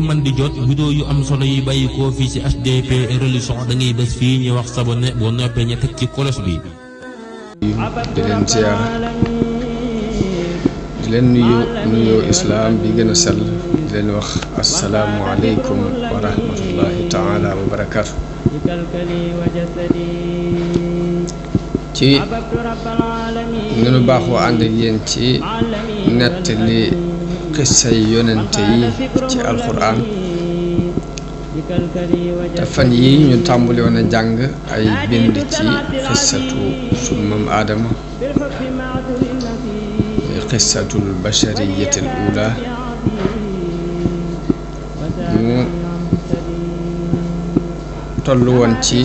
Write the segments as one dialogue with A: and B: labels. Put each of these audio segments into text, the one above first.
A: man di jot vidéo yu am solo yi bàyyi ko fii ci HDP religion da ngay bés fii ñu wax s'abonner boo noppee ñu teg ci cloche bi.
B: di leen ziar di leen nuyu islam bi gën a sell di leen wax assalaamu aleykum wa rahmatullahi taala wa barakaatu. ci ni nu baaxoo ànd ak yéen ci nettali xissay yonente yi ci alquran te fan yi ñu tàmbali woon a jàng ay bind ci xissatu sunu maam aadama muy xissatul bashariyatil ula ñu tollu woon ci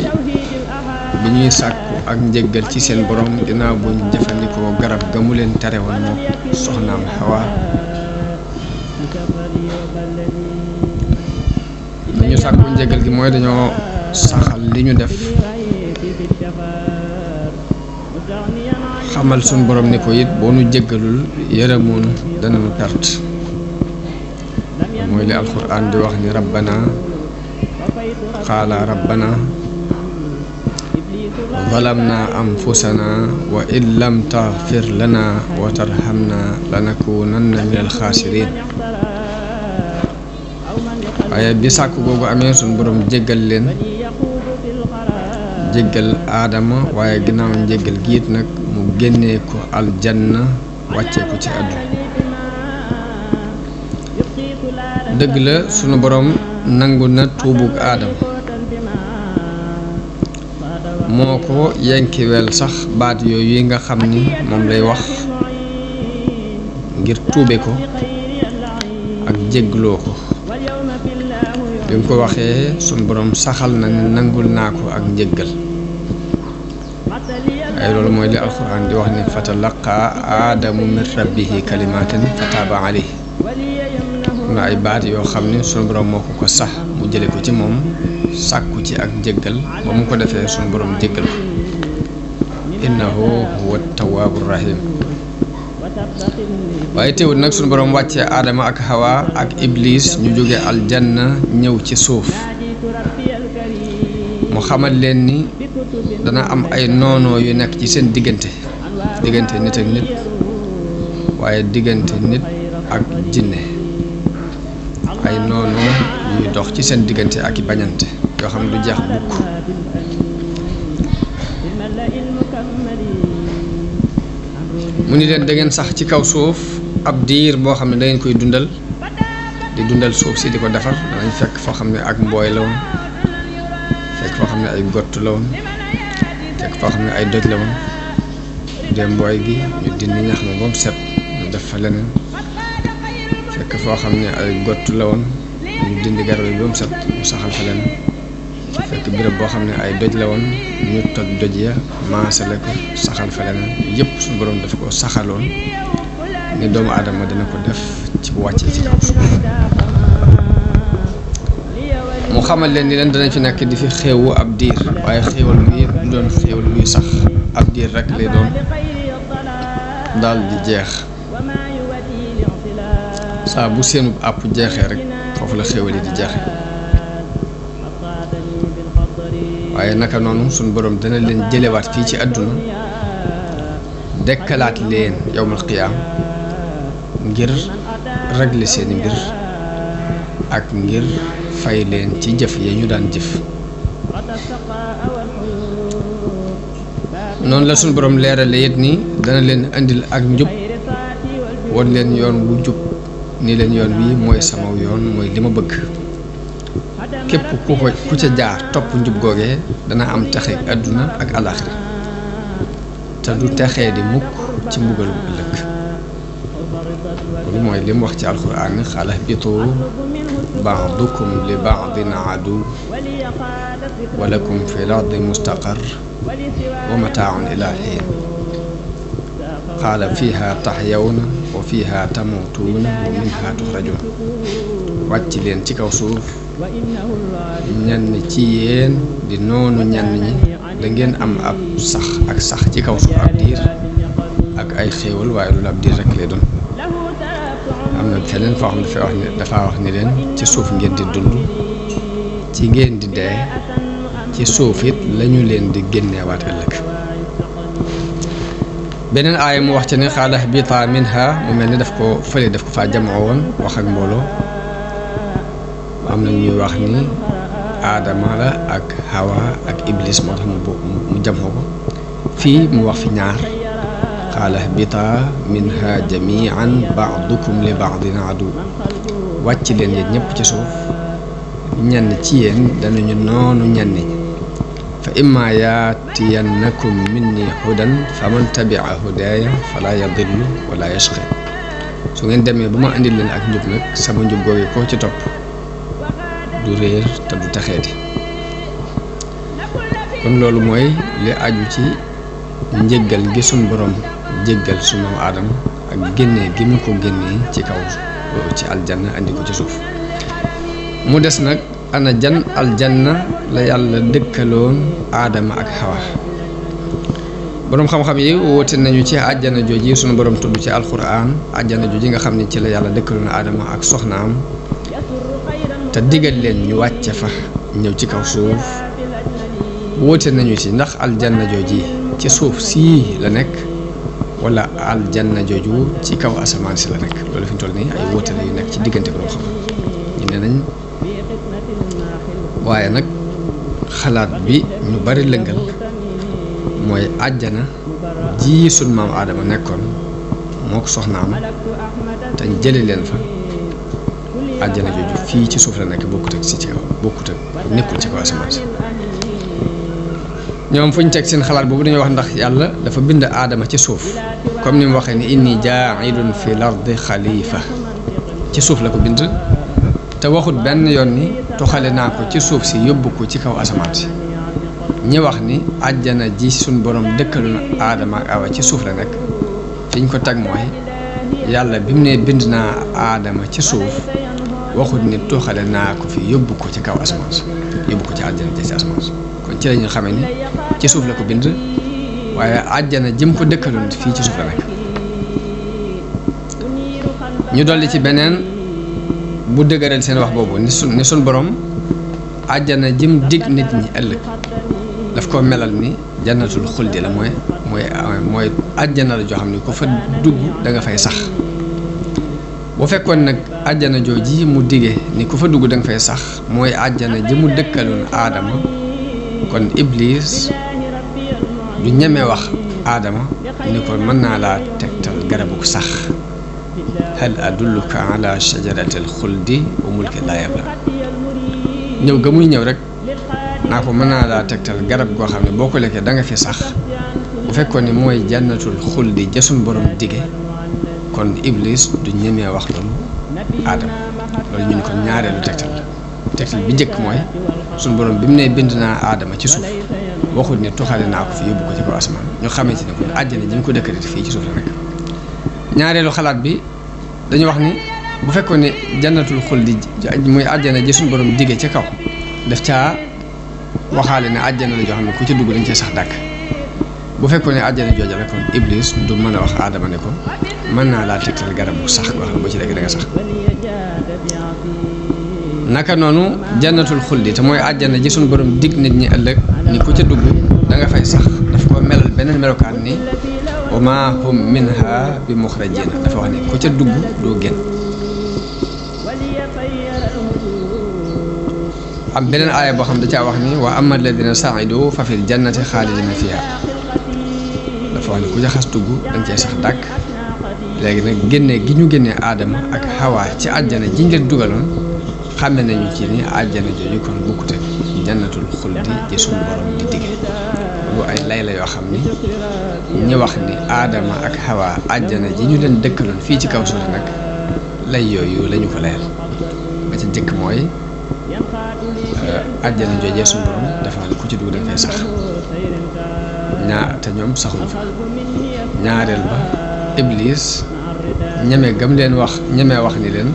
B: bi ñuy sàkku ak njëggal ci seen borom ginnaaw buñ jëfandikoo garab ga mu leen tere woon moom soxnaam Hawa li ñu sàkku njëggal gi mooy dañoo saxal li ñu def xamal suñ borom ni ko it boo nu jéggalul yërëmoon dana nu perte mooy li alquran di wax ni rabbana qaala rabbana zalamna anfusana wa in lam taghfir lana wa tarhamna lanakunanna minal xaasiriin waaye bi sàkk googu amee suñ borom jéggal leen jéggal aadama waaye ginnaaw njéggal giit nag mu génnee ko aljanna wàccee ko ci àdduna dëgg la sunu borom nangu na tuubug aadama moo ko yenkiwel sax baat yooyu yi nga xam ni moom lay wax ngir tuube ko ak jéggloo ko bi mu ko waxee sunu borom saxal na ne nangul naa ko ak njéggal ay loolu mooy li alquran di wax ni fatalaqaa aadamu min rabbihi kalimatin fataaba alayhi am na ay baat yoo xam ne sunu borom moo ko sax mu jële ko ci moom sàkku ci ak njéggal ba mu ko defee sunu borom jéggal ko innahu huwa tawaabu rahim waaye teewul nag sunu borom wàccee aadama ak hawa ak iblis ñu jóge aljanna ñëw ci suuf mu xamal leen ni dana am ay noonoo yu nekk ci seen diggante nit ak nit waaye diggante nit ak jinne ay noonoo yuy dox ci seen diggante ak i bañante yoo xam ne du jeex bukk mu ni leen da ngeen sax ci kaw suuf ab diir boo xam ne da ngeen koy dundal di dundal suuf si di ko defar danañ fekk foo xam ne ak mbooy la woon fekk foo xam ne ay gott la woon fekk foo xam ne ay doj la woon dee mbooy gi ñu dindi ñax ma ba mu set ñu def fa leneen fekk foo xam ne ay gott la woon ñu dindi garab yi ba mu set ñu saxal fa leneen fekk béréb boo xam ne ay doj la woon ñu toj doj ya maasale ko saxal fa leneen yëpp suñu borom daf ko saxaloon ni doomu aadama dina ko def ci bu wàccee ci kaw suuf mu xamal leen ni leen danañ fi nekk di fi xéewu ab diir waaye xéewal gi du doon xéewal luy sax ab diir rek lay doon daal di jeex saa bu seenu àpp jeexee rek foofu la xéewal yi di jeexe waaye naka noonu suñu borom dana leen jëlewaat fii ci àdduna dekkalaat leen yawmal qiyaam ngir régler seeni mbir ak ngir fay leen ci jëf ya ñu daan jëf noonu la suñu borom leerale it ni dana leen indil ak njub won leen yoon wu jub ni leen yoon wi mooy sama yoon mooy li ma bëgg képp ku ca jaar topp njub googee dana am texe àdduna ak alaxira te du texee di mukk ci mbugalu ëllëg loolu mooy li mu wax ci alquran ni xala bitu ba'dukum li ba'din adu wa lakum fi l-ardi mustaqar wa mataaun ila xiin qaala fiha taxyawna wa fiha tamutuuna wa minha tuxrajuun wàcc leen ci kaw suuf ñenn ci yéen di noonu ñenn ñi da ngeen am ab sax ci kaw suuf ab diir ak ay xéewal waaye loolu ab diir rek lay doon am na feneen foo xam ne dafa wax ni leen ci suuf ngeen di dund ci ngeen di dee ci suuf it lañu leen di génneewaat ëllëg. beneen aaya mu wax ci ne xaala ihbitaa minha mu mel ni daf ko faa jamoo woon wax ak mbooloo am na ñuy wax ni aadama la ak hawa ak iblis moo tax mu jamoo ko fii mu wax fi ñaar xaala ihbitaa minha jamian ba'dukum li ba'din adu wàcc leen yéen ñëpp ci suuf ñenn ci yéen danañu noonu ñenn ñi fa imma yaatiyannakum minni hudan faman tabia hudaaya fala yadillu wala yashqa su ngeen demee ba ma andil leen ak njub nag sama njub googu koo ci topp du réer te du taxeeti. kon loolu mooy li aju ci njëggal gi suñ borom jéggal sunu aadama ak génnee gi mu ko génnee ci kaw ci aljanna andi ko ci suuf. mu des nag ana jan aljanna la yàlla dëkkaloon aadama ak xawa. boroom xam-xam yi woote nañu ci àjjana jooji sunu borom tudd ci alquran àjjana jooji nga xam ne ci la yàlla dëkkaloon aadama ak soxnaam te digal leen ñu wàcce fa ñëw ci kaw suuf. woote nañu ci ndax aljanna jooji ci suuf sii la nekk wala aljanna jooju ci kaw asamaan si la nekk. loolu fi ñu toll nii ay woote la yu nekk ci diggante boroom xam ñu ne nañ waaye nag xalaat bi ñu bari lëngal mooy àjjana ji sun maam aadama nekkoon moo ko soxnaam te jële leen fa àjjana jooju fii ci suuf la nekk bokkut ak nekkul ci kaw asamaan si. ñoom fu ñu teg seen xalaat boobu dañuy wax ndax yàlla dafa bind aadama ci suuf comme ni mu waxee ni inni jaa'ilun fil ardi xalifa ci suuf la ko bind te waxut benn yoon ni toxale naa ko ci suuf si yóbbu ko ci kaw asamaan si. ñi wax ni àjjana ji suñ borom dëkkalu na aadama ak awa ci suuf la nekk fi ñu ko tag mooy yàlla bi mu ne bind naa aadama ci suuf waxut ni toxale naa ko fi yóbbu ko ci kaw asamaan si yóbbu ko ci àjjana ji ci asamaan si. kon ci la ñu xamee ni ci suuf la ko bind waaye àjjana jëm ko dëkkaloon fii ci suuf la nekk. ñu dolli ci beneen bu dëgëral seen wax boobu ni sun borom àjjana jëm dig nit ñi ëllëg daf ko melal ni jannatul xuldi la mooy àjjana la joo xam ne ku fa dugg da nga fay sax. bu fekkoon nag àjjana jooji mu digee ni ku fa dugg da nga fay sax mooy àjjana ji mu dëkkaloon aadama kon iblis du ñeme wax aadama ni ko mën naa laa tegtal garabu sax hal adulluka ala shajaratil xuldi wa mulkin laa yabla. ñëw ga muy ñëw rek naa ko mën naa laa tegtal garab goo xam ne boo ko lekkee da nga fi sax bu fekkoon ni mooy jannatul xuldi jasun borom dige kon iblis du ñemee wax loolu aadama. loolu ñu ni ko ñaareelu tegtal bi njëkk mooy suñu borom bi mu ne bind naa aadama ci suuf waxut ne toxale naa ko fi yóbbu ko ci kaw asamaan ñu xamante ne kon àjjana ji ñu ko dëkkalati fii ci suuf la nekk. ñaareelu xalaat bi dañu wax ni bu fekkoon ne jannatul xuldi muy àjjana ji suñu borom digee ci kaw daf caa waxaale ne àjjana la joo xam ne ku ci dugg dañ cee sax dàkk. bu fekkoon ne àjjana jooja rek kon iblis du mën a wax aadama ne ko mën naa laa tegtal garab bu sax goo xam ne boo ci lekk da nga sax. naka noonu jannatul xuldi te mooy àjjana ji suñu borom dig nit ñi ëllëg ni ku ca dugg da nga fay sax daf ko melal beneen melokaan ni wa maa hum minha bi muxrajin dafa wax ni ku ca dugg doo génn. am beneen aaya boo xam da caa wax ni wa amma alladina saidu fa fil jannati xaalidina fiha dafa wax ni ku ca xas dugg dañ cee sax dàkk. léegi nag génnee gi ñu génnee aadama ak xawaa ci àjjana ji leen dugaloon xàmme nañu ci ni àjjana jooju kon bokkut ak jannatul xuldi ji suñu borom di digge. lu ay lay la yoo xam ni ñu wax ni aadama ak xawa àjjana ji ñu leen dëkkaloon fii ci kaw suuf nag lay yooyu lañu ko layal. ba ca jëkk mooy àjjana joojee suñu borom dafa ne ku ci dugg dafay sax te ñoom saxuñ fa. ñaareel ba iblis ñeme gam leen wax ñeme wax ni leen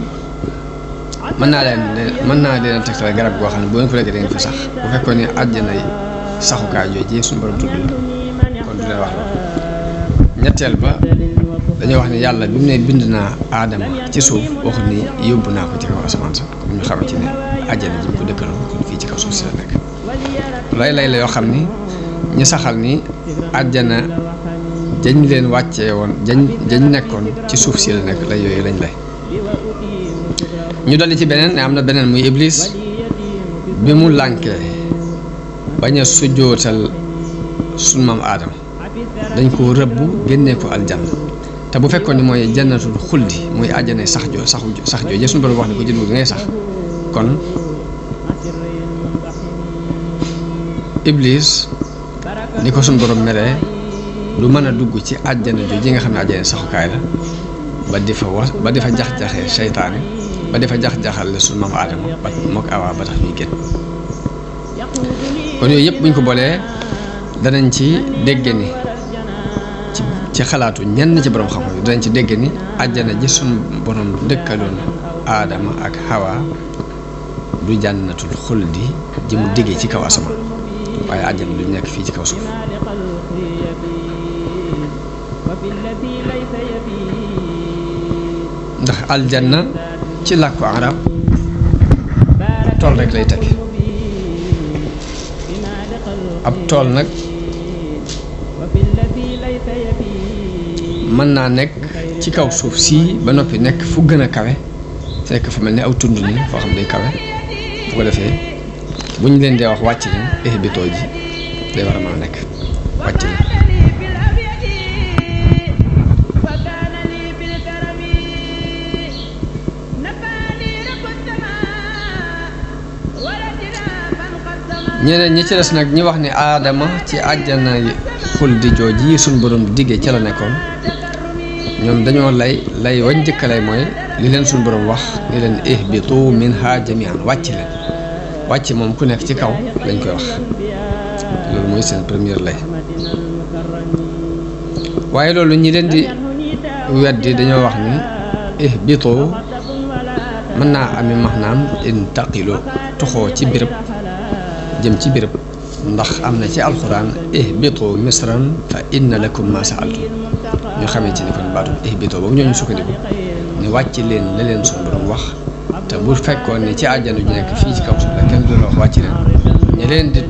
B: mën naa leen tegtal garab goo xam ne bu ngeen ko lekkee da ngeen fi sax bu fekkoon ne àjjana yi saxukaay jooju suñu borom tudd la kon du leen wax loolu. ñetteel ba dañoo wax ne yàlla bi mu ne bind naa aadama ci suuf waxut ni yóbbu naa ko ci kaw asamaan sax comme ñu xamante ne àjjana ji mu ko dëkkaloon kon fii ci kaw suuf si la nekk lay la yoo xam ni ñi saxal ni àjjana jañ leen wàccee woon jañ nekkoon ci suuf si la nekk lay yooyu lañ lay ñu dolli ci beneen ne am na beneen muy iblis bi mu lànkee bañ a sujjootal sunu maam aadama dañ ko rëbb génnee ko aljanna te bu fekkoon ni mooy jannatul xuldi muy àjjana sax joo suñu borom wax ne ko ci dugg ngay sax kon iblis ni ko suñu borom meree du mën a dugg ci àjjana joo ji nga xam ne àjjana saxukaay la ba di fa jax-jaxee seytaane ba di fa jax-jaxal la suñu maam aadama ba mook awaa ba tax ñuy génn kon yooyu yëpp buñ ko boolee danañ ci dégg ni ci xalaatu ñenn ci borom xam-xam yi danañ ci dégg ni àjjana ji suñu borom dëkkaloon aadama ak hawa du jànnatul xuldi ji mu diggee ci kaw asamaan waaye àjjana du nekk fii ci kaw suuf ndax aljanna ci làkku arab tool rek lay tekki ab tool nag mën naa nekk ci kaw suuf sii ba noppi nekk fu gën a kawe fekk fu mel ni aw tund nii foo xam day kawe bu ko defee bu ñu leen dee wax wàcc leen ihbitoo ji day war a mën a nekk wàcc leen ñeneen ñi ci des nag ñi wax ni aadama ci àjjana xuldi jooji suñ borom diggee ca la nekkoon ñoom dañoo lay wañ njëkk lay mooy li leen suñ borom wax ni leen ihbitu minha jami'an wàcc leen wàcc moom ku nekk ci kaw lañ koy wax loolu mooy seen première lay waaye loolu ñi leen di weddi dañoo wax ni ihbitu mën naa ami maanaam intaqilu toxoo ci béréb jëm ci béréb ndax am na ci alxuraan ihbitu misran fa inna lakum ma sa'altum ñu xamee ci ni kon baatu ihbitu boobu ñooñu sukkandiku ni wàcc leen la leen suñu borom wax te bu fekkoon ni ci àjjana ju nekk fii ci kaw suuf la kenn du la wax wàcc leen ñi leen di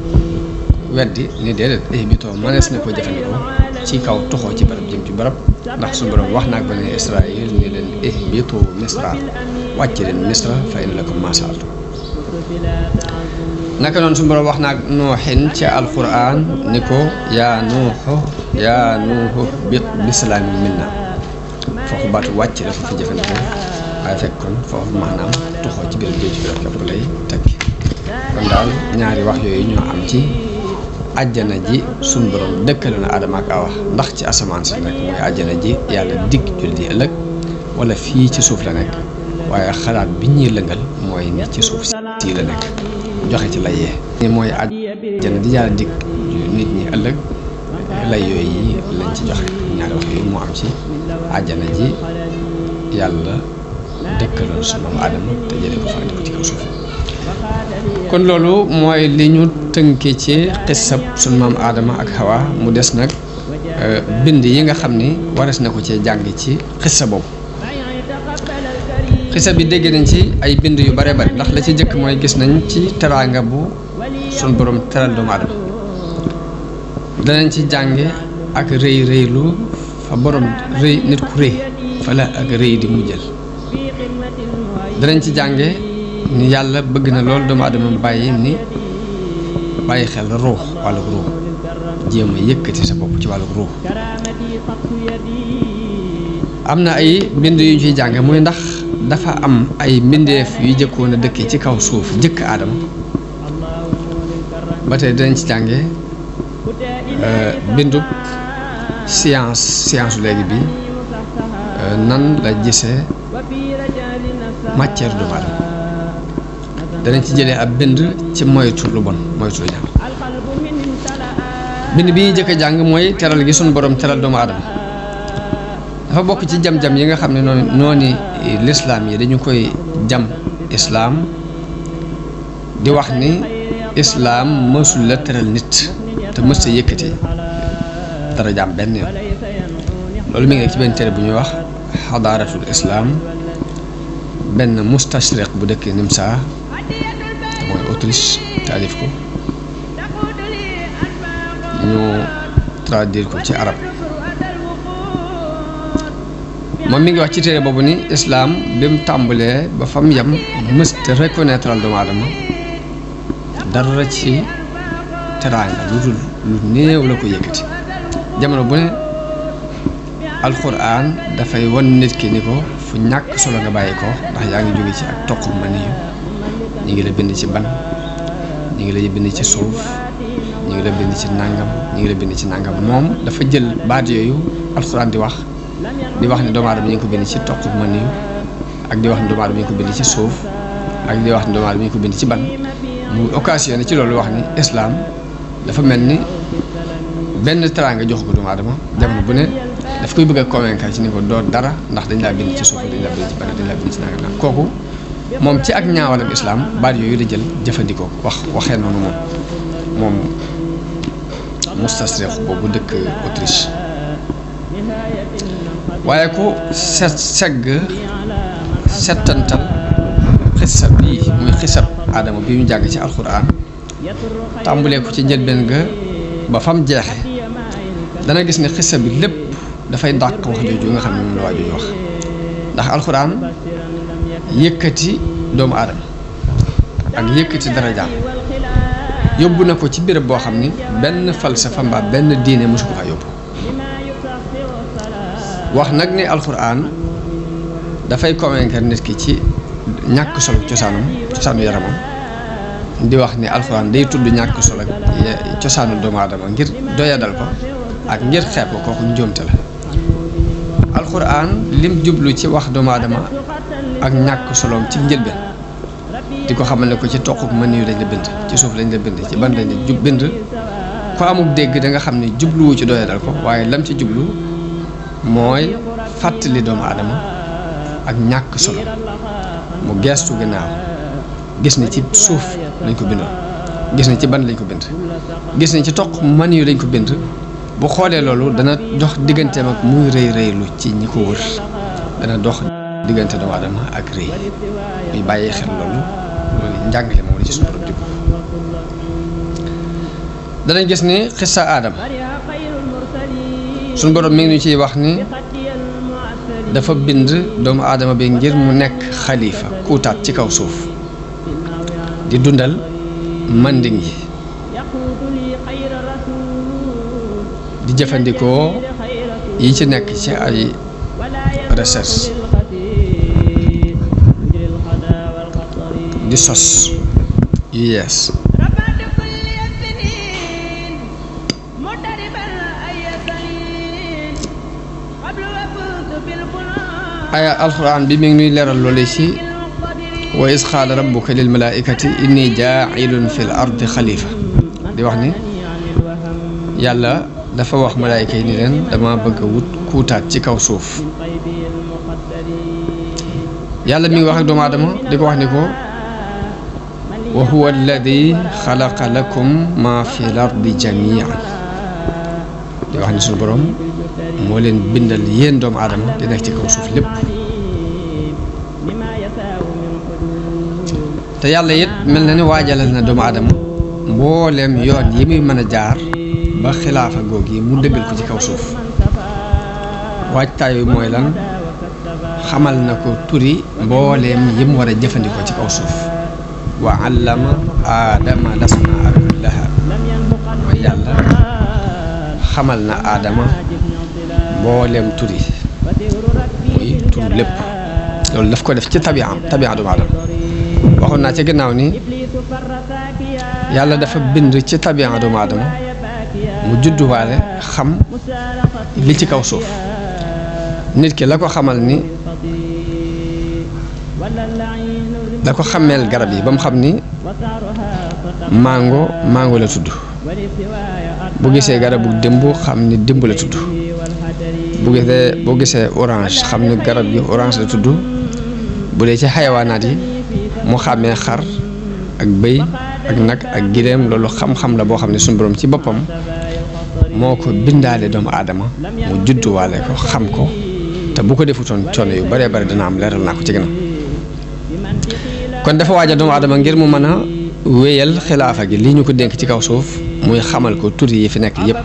B: weddi ni déedéet ihbitu mënees na ko jëfandikoo ci kaw toxoo ci barab jëm ci barab ndax suñu borom wax naa ko ne Israël ni leen ihbitu misra wàcc leen misra fa inna lakum ma sa'altum naka noonu suñu borom wax naag nooxin ci alquran ni ko yaa nuuxu bit bisalaamin minna foofu baatu wàcc la fa fi jëfandikoo waaye fekk kon foofu maanaam toxoo ci biir géej gi képp lay tekki kon daal ñaari wax yooyu ñoo am ci àjjana ji suñu borom dëkkale na Adama ak Awa ndax ci asamaan si nekk mooy àjjana ji yàlla digg julli ëllëg wala fii ci suuf la nekk waaye xalaat bi ñuy lëngal mooy ni ci suuf si la nekk joxe ci lay yee mooy àjjana di yàlla dig nit ñi ëllëg lay yooyu yi lañ ci joxe ñaari wax yooyu moo am ci àjjana ji yàlla dëkkaloon sunu maam Aadama te jële ko fa andi ko ci kaw suuf kon loolu mooy li ñu tënkee ci xissab sunu maam Aadama ak Hawa mu des nag bind yi nga xam ni wares na ko cee jàng ci xissa boobu xisa bi dégg nañ ci ay bind yu bare bari ndax la ci jëkk mooy gis nañ ci teraanga bu sun borom teral doomu aadama danañ ci jànge ak rëylu fa borom rëy nit ku rëy fa la ak rëy di mujjal danañ ci jànge ni yàlla bëgg na lool doomu aadama bàyyi xel ruux wàllu ruux jéem a yëkkati sa bopp ci wàllu ruux am na ay bind yu ciy jànge muy ndax dafa am ay mbindeef yu jëkkoon a dëkkee ci kaw suuf jëkk aadama ba tey dinañ ci jànge bindub science léegi bi nan la gisee matière doomu aadama danañ ci jëlee ab bind ci moytu lu bon moytu lu ñaaw bind bi ñuy jëkk a jàng mooy teral gi suñu borom teral doomu aadama dafa bokk ci jam-jam yi nga xam ne noonu lislaam yi dañu koy jam islaam di wax ni islaam mësul la teral nit te mës a yëkkati dara jaam benn yoon loolu mi ngi nekk ci benn téere bu ñuy wax xadaaratul islaam benn mustashriq bu dëkk Nimsa mooy Autriche taalif ko ñu traduire ko ci arab moom mi ngi wax ci téere boobu ni islaam bi mu tàmbalee ba fa mu yem mësta reconnaître al doomu aadama dara ci teraanga lu dul lu néew la ko yëkkati jamono bu ne alxuraan dafay wan nit ki ni ko fu ñàkk solo nga bàyyi ko ndax yaa ngi jóge ci ak toq maniyu ñu ngi la bind ci ban ñu ngi la bind ci suuf ñu ngi la bind ci nàngam ñu ngi la bind ci nàngam moom dafa jël baat yooyu alxuraan di wax ne doomu aadama ñu ngi ko bind ci toq maniyu ak di wax ne doomu aadama ñu ngi ko bind ci suuf ak di wax ne doomu aadama ñu ngi ko bind ci ban mu occasionné ci loolu wax ni islam dafa mel ni benn teraanga jox ko doomu aadama jamono bu ne daf koy bëgg a convaincre ci ni ko doo dara ndax dañ laa bind ci suuf dañ laa bind ci ban dañ laa bind ci nàngam kooku moom ci ak ñaawalam islam baat yooyu la jël jëfandikoo ko waxee noonu moom mustasriq boobu dëkk Autriche waaye ku settantal xisab bii muy xisab aadama bi ñu jàng ci alxuraan tàmbulee ko ci njëlbeen ga ba fam jeexe dana gis ne xisab bi lépp dafay dàq wax jooju nga xam ne moom la waa jooju wax ndax alxuraan yëkkati doomu aadama ak yëkkati darajaam yóbbu na ko ci béréb boo xam ni benn falsafa mbaa benn diine mosu ko fa yóbbu wax nag ne alxuraan dafay convaincre nit ki ci ñàkk solo cosaanu yaramam di wax ni alxuraan day tudd ñàkk solo cosaanu doomu aadama ngir doyadal ko ak ngir xeeb ko kooku njuumte la alxuraan lim jublu ci wax doomu aadama ak ñàkk soloom ci njëlbeen di ko xamal ne ko ci toquk mën yu lañ la bind ci suuf lañ la bind ci ban lañ la bind ko amuk dégg da nga xam ne jubluwu ci doyadal ko waaye lam ci jublu mooy fàttali doomu aadama ak ñàkk solo mu geestu gannaaw gis ni ci suuf lañ ko bindoon gis ni ci ban lañ ko bind gis ni ci toq mën yu lañ ko bind bu xoolee loolu dana dox digganteem ak muy rëy rëylu ci ñi ko wër dana dox diggante doomu aadama ak rëy muy bàyyi xel loolu njàngale moom la ci suñu borom jub danañ gis ni xissa aadama suñu borom mi ngi ñu ciy wax ni dafa bind doomu aadama bi ngir mu nekk xalifa kuutaat ci kaw suuf di dundal manding yi di jëfandikoo yi ci nekk ci ay recherche di sos yu yees aya alxuraan bi mi ngi nuy leeral loolu ci wa is qaala rabbuka lil malaaikati inni jaa'ilun fil ardi xalifa di wax ni yàlla dafa wax malaayika yi ni leen dama bëgg a wut kuutaat ci kaw suuf yàlla mi ngi wax ak doomu aadama di ko wax ni ko wa huwa alladi xalaqa lakum ma fi l ardi jamian di wax ni suñu borom moo leen bindal yéen doomu aadama di nekk ci kaw suuf lépp te yàlla it mel na ni waajalal na doomu aadama mbooleem yoon yi muy mën a jaar ba xilaafa googu yi mu dëggal ko ci kaw suuf waajtaay wi mooy lan xamal na ko turi mbooleem yi mu war a jëfandikoo ci kaw suuf wa allama aadama lasmaa kullaha mooy yàlla xamal na aadama mbooleem turi muy tur lépp loolu daf ko def ci tabi'a doomu aadama waxoon naa ci gannaaw ni yàlla dafa bind ci tabi'a doomu aadama mu judduwaale xam li ci kaw suuf nit ki la ko xamal ni la ko xameel garab yi ba mu xam ni mango la tudd bu gisee garabu démb xam ni démb la tudd boo gisee orange xam ni garab gi orange la tudd bu dee ci xayawaanaat yi mu xàmmee xar ak bëy ak nag ak gileem loolu xam-xam la boo xam ne suñu borom ci boppam moo ko bindaale doomu aadama mu judduwaale ko xam ko te bu ko defutoon coono yu bare bare dana am leeral naa ko ci ginnaaw kon dafa waajal doomu aadama ngir mu mën a wéyal xilaafa gi lii ñu ko dénk ci kaw suuf muy xamal ko tur yi fi nekk yépp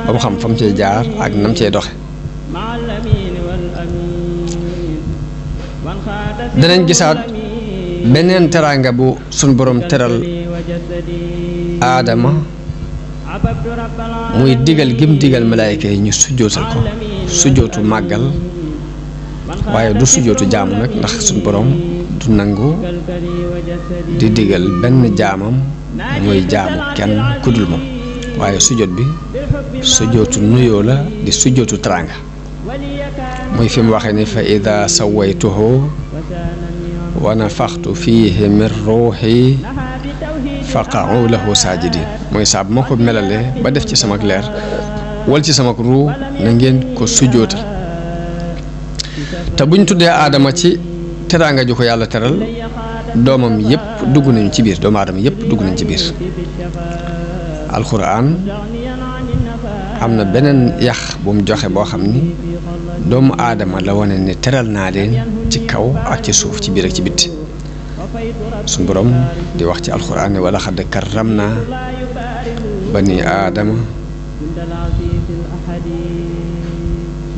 B: ba mu xam fa mu cee jaar ak nam cee doxe danañ gisaat beneen teraanga bu sun borom teral aadama muy digal gim digal malaayka yi ñu sujjootal ko sujjootu màggal waaye du sujjootu jaamu nag ndax sun borom du nangu di digal benn jaamam muy jaamu kenn kudul moom waaye sujjoot bi sujjootu nuyoo la di sujjootu teraanga muy fi mu waxee ni fa ida sawaytuhu wa nafaxtu fiihi min ruuxi faqa'u lahu saajidin mooy saa bu ma ko melalee ba def ci sama leer wal ci sama ruu na ngeen ko sujjootal te buñ tuddee aadama ci teraanga ju ko yàlla teral doomam yépp dugg nañu ci biir doomu aadama yépp dugg nañu ci biir alxuraan am na beneen yax bu mu joxe boo xam ni doomu aadama la wane ne teral naa leen ci kaw ak ci suuf ci biir ak ci bitti suñu borom di wax ci alxuraan ne wala xadd karramna bani aadama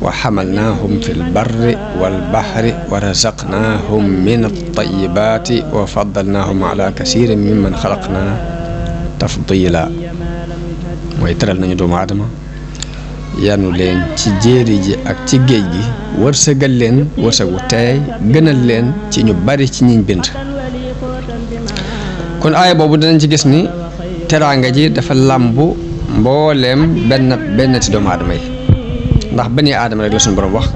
B: wa xamalnaahum fi lbarri walbaxri wa razaqnaahum min altayibaati wa faddalnaahum ala kasirin mimman xalaqna tafdila mooy teral nañu doomu aadama yanu leen ci jéeri ji ak ci géej gi wërsëgal leen wërsëgu teey gënal leen ci ñu bari ci ñiñ bind kon aaya boobu danañ ci gis ni teraanga ji dafa làmbu mbooleem benn ci doomu aadama yi ndax bani aadama rek la suñu borom wax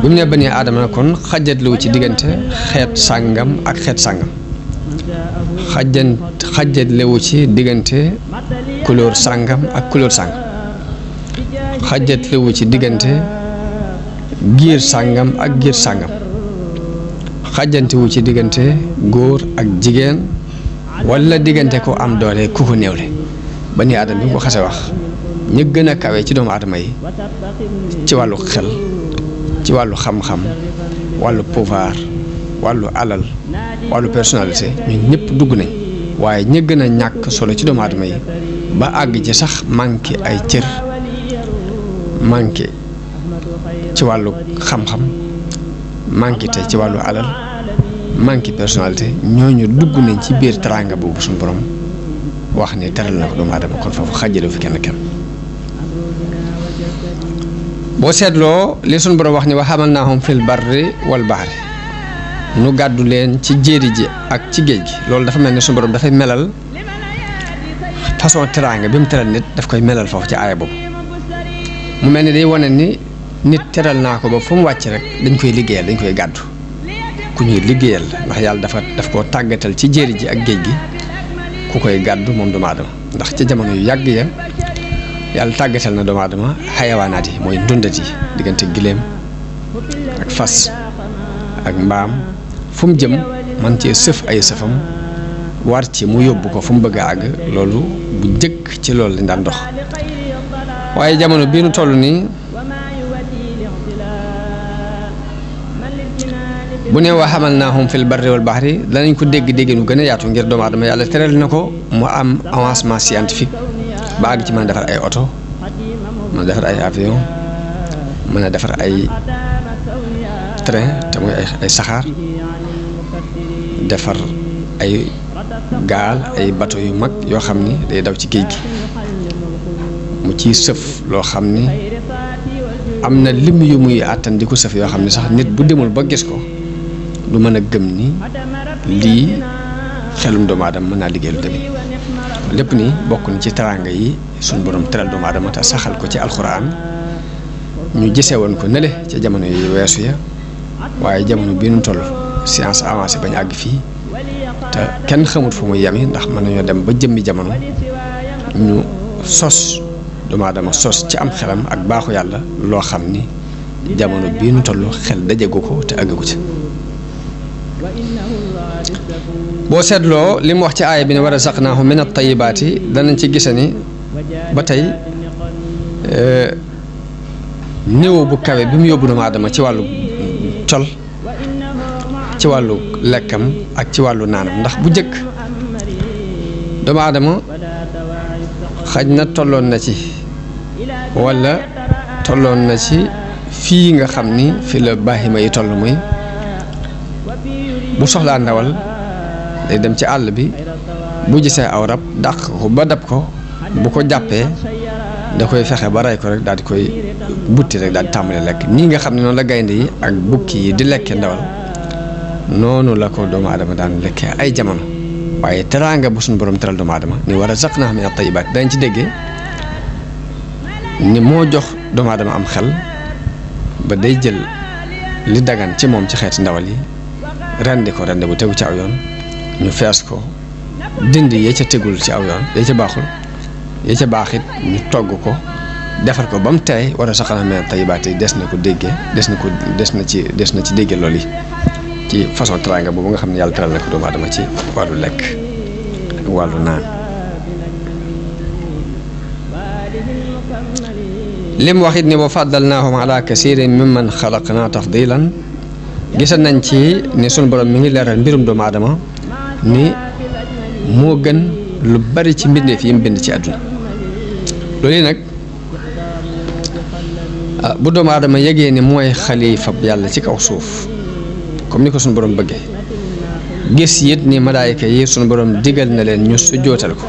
B: bi mu ne bani aadama na kon xajatluwu ci diggante xeet sàngam ak xeet sàngam xajatlewu ci diggante couleur sàngam ak couleur sàngam xajatlewu ci diggante giir sàngam ak giir sàngam xajantewu ci diggante góor ak jigéen wala diggante ko am doole ku ko néewle bani aadama bi ko xase wax ñi gën a kawe ci doomu aadama yi ci wàllu xel ci wàllu xam-xam wàllu pouvoir wàllu alal wàllu personnalité ñun ñëpp dugg nañ waaye ñi gën a ñàkk solo ci doomu aadama yi ba àgg ci sax manqué ay cër manqué ci wàllu xam-xam manqué te ci wàllu alal manqué personnalité ñooñu dugg nañ ci biir teraanga boobu suñu borom wax ni teral na ko doomu aadama kon foofu xàjjale fi kenn boo seetloo li suñu borom wax ni wa hamalnaahum fil barri wal bahri nu gàddu leen ci jéeri ji ak ci géej gi loolu dafa mel ni suñu borom dafay melal façon teraanga bi mu teral nit daf koy melal foofu ci aaya boobu mu mel ni day wane ni nit teral naa ko ba fu mu wàcc rek dañ koy liggéeyal dañ koy gàddu ku ñuy liggéeyal ndax yàlla daf koo tàggatal ci jéeri ji ak géej gi ku koy gàddu moom doomu aadama ndax ci jamono yu yàgg ya yàlla tàggatal na doomu aadama xayawaanaat yi mooy ndundat yi diggante giléem ak fas ak mbaam fu mu jëm man cee sëf ay sëfam war ci mu yóbbu ko fu mu bëgg a àgg loolu bu njëkk ci loolu lañ daan dox waaye jamono bii nu toll nii bu ne wa hamalnaahum fil barri wal bahri danañ ko dégg nu gën a yaatu ngir doomu aadama yàlla teral na ko mu am avancement scientifique ba àgg ci mën a defar ay oto mën a defar ay avion mën a defar ay train te muy ay saxaar defar ay gaal ay bateau yu mag yoo xam ni day daw ci géej gi mu ciy sëf loo xam ni am na lim yu muy àttan di ko sëf yoo xam ni sax nit bu demul ba gis ko du mën a gëm ni lii xelum doomu aadama mën naa liggéey lu demee lépp ni bokk na ci teraanga yi suñ borom teral doomu aadama te saxal ko ci alxuraan ñu gisee woon ko nële ca jamono yi weesu ya waaye jamono bii nu toll science avancé bañ àgg fii te kenn xamut fu muy yemi ndax mën nañoo dem ba jëmmi jamono ñu sos doomu aadama sos ci am xelam ak baaxu yàlla loo xam ni jamono bii nu toll xel dajagu ko te àggagu ci boo seetloo li mu wax ci aaya bi ne wa razaqnaahum min at-tayyibaati danañ ci gise ni ba tey niveau bu kawe bi mu yóbbu doomu aadama ci wàllu col ci wàllu lekkam ak ci wàllu naanam ndax bu jëkk doomu aadama xaj na tolloon na ci walla tolloon na ci fii nga xam ni fi la baaxima yi toll muy bu soxlaa ndawal day dem ci àll bi bu gisee aw rab dàq ko ba dab ko bu ko jàppee da koy fexe ba rey ko rek daal di koy butti rek daal di tàmbale lekk nii nga xam ne noonu la gaynde yi ak bukki yi di lekkee ndawal noonu la ko doomu aadama daan lekkee ay jamono waaye teraanga bu suñu borom teral doomu aadama ni war a razaqnaahum mina tayyibaat dañ ci déggee ni moo jox doomu aadama am xel ba day jël li dagan ci moom ci xeeti ndawal yi rendi ko rendi bu tegu ci aw yoon ñu fees ko dindi yee ca tegul ci aw yoon yee ca baaxul yee ca baaxit ñu togg ko defar ko ba mu teey war a razaqnaahum mina tayyibaat yi des na ko déggee des na ci déggee loolu yi ci façon teraanga boobu nga xam ne yàlla teral na ko doomu aadama ci wàllu lekk ak wàllu naan lim wax it ni wa faddalnaahum ala kasiirin mimman xalaqnaa tafdilan gisal nañ ci ni sunu borom mi ngi leeral mbirum doomu aadama ni moo gën lu bari ci mbindeef yi mu bind ci àdduna loolu nag bu doomu aadama yëgee ni mooy xalifa yàlla ci kaw suuf comme ni ko sunu borom bëggee gis it ni malaayika yi sunu borom digal na leen ñu sujjootal ko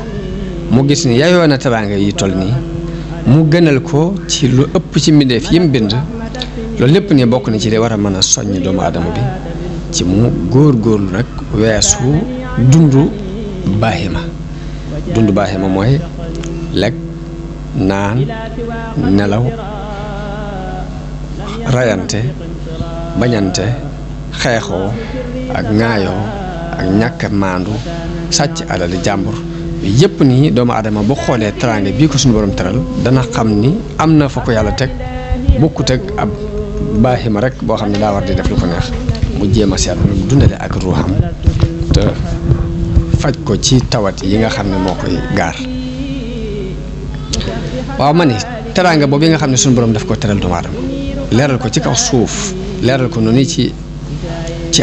B: mu gis ni yayoo na teraanga yi toll nii mu gënal ko ci lu ëpp ci mbindeef yi mu bind loolu lépp ni bokk na ci li war a mën a soññ doomu aadama bi ci mu góor-góorlu nag weesu dundu baaxima mooy lekk naan nelaw rayante bañante xeexoo ak ŋaayoo ak ñàkk maandu sàcc alali jàmbur yëpp nii doomu aadama bu xoolee teraanga bii ko suñu borom teral dana xam ni am na fa ko yàlla teg bokkut ak ab baaxima rek boo xam ne daa war di def lu ko neex mu jéem a seet lu dundale ak ruuxam te faj ko ci tawat yi nga xam ne moo koy gaar waaw ma ni teraanga boobu yi nga xam ne suñu borom daf ko teral doomu aadama leeral ko ci kaw suuf leeral ko noonu ci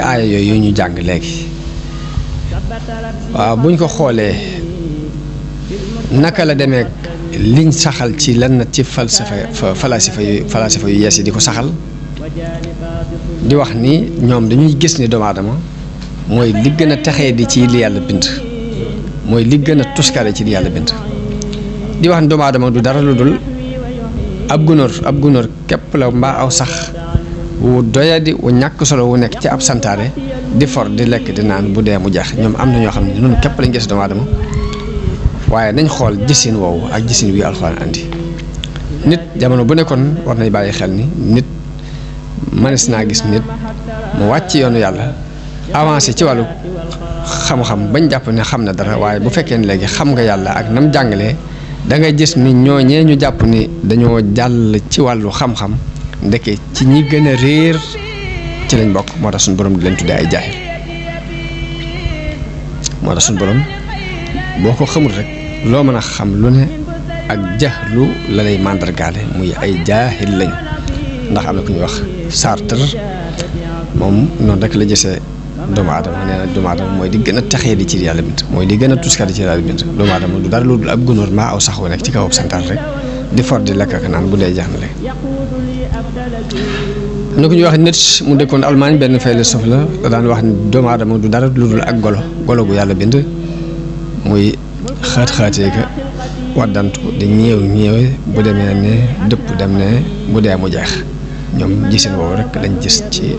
B: aaya yooyu ñu jàng léegi waaw buñ ko xoolee naka la demee liñ saxal ci lenn ci falasifa yu yees yi di ko saxal di wax ni ñoom dañuy gis ni doomu aadama mooy li gën a texee di ci li yàlla bind mooy li gën a tuskare ci li yàlla bind di wax ni doomu aadama du dara lu dul ab gunóor képp la mbaa aw sax wu doyadi wu ñàkk solo wu nekk ci ab santaare di for di lekk di naan bu dee mu jeex ñoom am na ñoo xam ne noonu képp lañ gis doomu aadama waaye nañ xool gisin woowu ak gisin wi alxuraan andi nit jamono bu nekkoon war nañ bàyyi xel ni nit mënees naa gis nit mu wàcc yoonu yàlla avancé ci wàllu xam-xam bañ jàpp ne xam na dara waaye bu fekkee ne léegi xam nga yàlla ak nam jàngalee da ngay gis ni ñooñee ñu jàpp ni dañoo jàll ci wàllu xam-xam ndeke ci ñi gën a réer ci lañ bokk moo tax suñu borom di leen tuddee ay jaahil moo tax suñu borom boo ko xamul rek loo mën a xam lu ne ak jaxlu la lay màndargaale muy ay jaahil lañ ndax am na ku ñuy wax Sartre moom noonu rek la gisee doomu aadama nee na doomu aadama mooy di gën a texee di ci yàlla bind mooy di gën a tuskari ci yàlla bind doomu aadama du dara lu dul ab gunóor maa aw sax wu nekk ci kaw santaar rek di for di lekk ak naan bu dee jeex na lekk am na ku ñuy wax nit mu dëkkoon Allemagne benn philosophe la daan wax ni doomu aadama du dara lu dul ak golo gu yàlla bind muy xaat-xaatee ka waddantu di ñeewe bu demee ne dëpp dem ne bu dee mu jeex ñoom gisin boobu rek lañ gis ci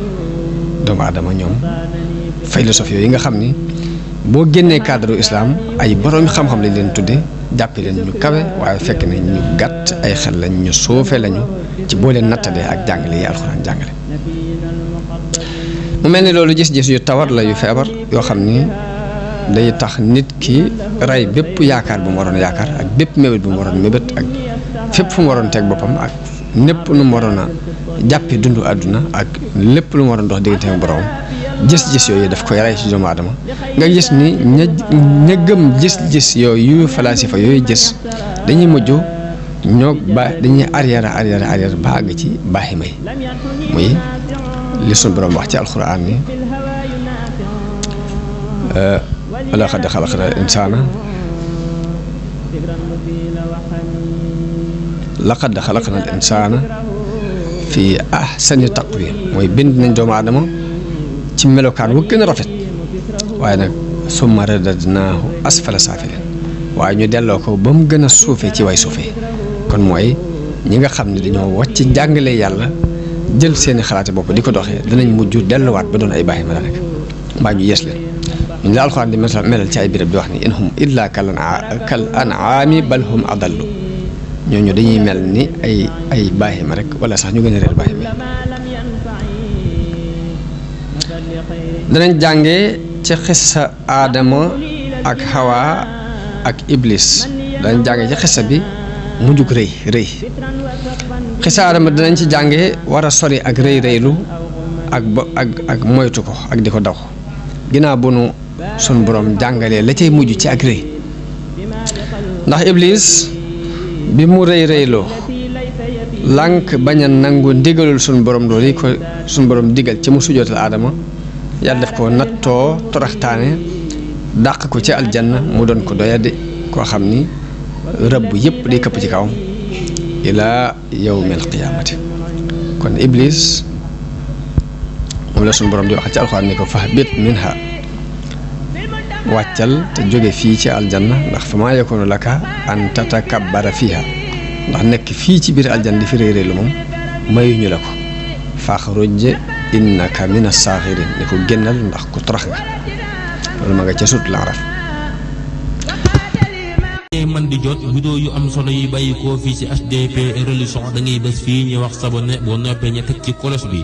B: doomu aadama ñoom philosophe yooyu nga xam ni boo génnee cadre islam ay borom xam-xam lañ leen tudde jàppe leen ñu kawe waaye fekk ne ñu gàtt ay xel lañ ñu suufe lañu ci boo leen nattalee ak jàngale yi alxuraan jàngale mu mel ni loolu gis-gis yu tawat la yu feebar yoo xam ni day tax nit ki rey bépp yaakaar bu mu waroon yaakaar ak bépp mébét bu mu waroon mébét ak fépp fu mu waroon teg boppam ak népp nu mu waroon a jàppi dundu àdduna ak lépp lu mu waroon dox diggante ak borom gis-gis yooyu daf koy rey ci doomu aadama nga gis ni ña gëm gis-gis yooyu falasifa yooyu gis dañuy mujj ñoo ba dañuy arrière ba àgg ci baaxi may muy li sunu borom wax ci alxuraan ni laqad xalaqnal insaana fi ahsani taqwiim mooy bind nañ doomu aadama ci melokaan wu gën a rafet waaye nag summa radadnaahu asfala saafiliin waaye ñu delloo ko ba mu gën a suufee ci way suufee kon mooy ñi nga xam ne dañoo wàcc njàngale yàlla jël seeni xalaati bopp di ko doxee danañ mujj delluwaat ba doon ay baaxi ma la rek mbaa ñu yees leen ñu la alxuraan di melal ci ay béréb di wax ni in hum illa kal an'aami bal hum adallu ñooñu dañuy mel ni ay baaxi ma rek wala sax ñu gën a réer baaxi ma danañ jàngee ci xissa aadama ak Hawa ak Iblis danañ jàngee ci xissa bi mujjug rëy xissa aadama danañ ci jàngee war a sori ak rëylu ak moytu ko ak di ko daw ginnaaw bu nu sun borom jàngalee la cay mujj ci ak rëy ndax Iblis bi mu rëyloo lànk bañ a nangu ndigalul sun borom loolu yi ko sun borom digal ci mu sujootal aadama yàlla def ko nattoo toraxtaane dàq ko ci aljanna mu doon ko doyadi koo xam ni rëbb yépp day këpp ci kawam ilaa yawmil qiyaamati kon Iblis moom la suñu borom di wax ci alxuraan ni ko fahbit minha wàccal te jóge fii ci aljanna ndax fa maa yakunu laka an tatakabbara fiha ndax nekk fii ci biir aljanna di fi réeréelu moom mayuñu la ko faxruj innaka mina saaxirin ni ko génnal ndax ku torox nga loolu ma nga ca sut la raf
A: man di jot vidéo yu am solo yi bàyyi koo fii ci HDP religion da ngay bés fii ñu wax sabonné boo noppee ñu teg ci cloche bi